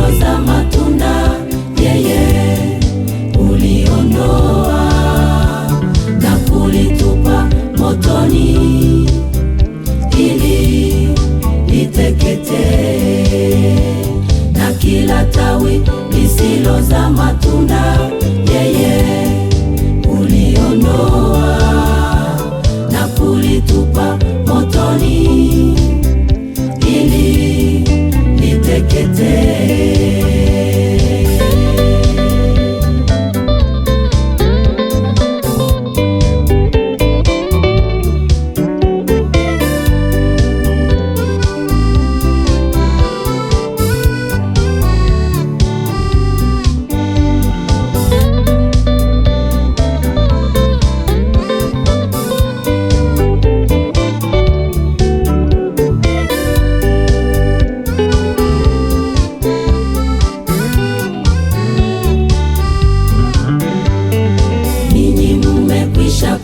lisiloza matunda, yeye uliondoa na kulitupa motoni ili liteketee. Na kila tawi lisiloza matunda, yeye uliondoa na kulitupa motoni ili liteketee.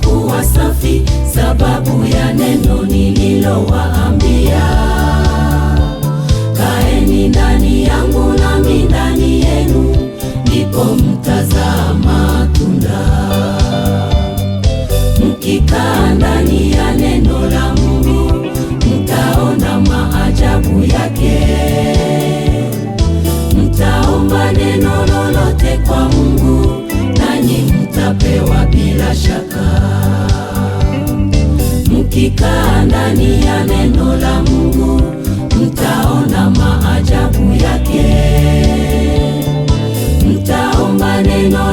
Kuwa safi sababu ya neno nililowaambia. Kaeni ndani yangu nami ndani yenu, ndipo mtazaa matunda. Mkikaa ndani ya neno la Mungu, mtaona maajabu yake. Mtaomba neno lolote kwa Mungu, nanyi mtapewa bila shaka. Mkikaa ndani ya neno la Mungu, mtaona maajabu yake. Mtaomba neno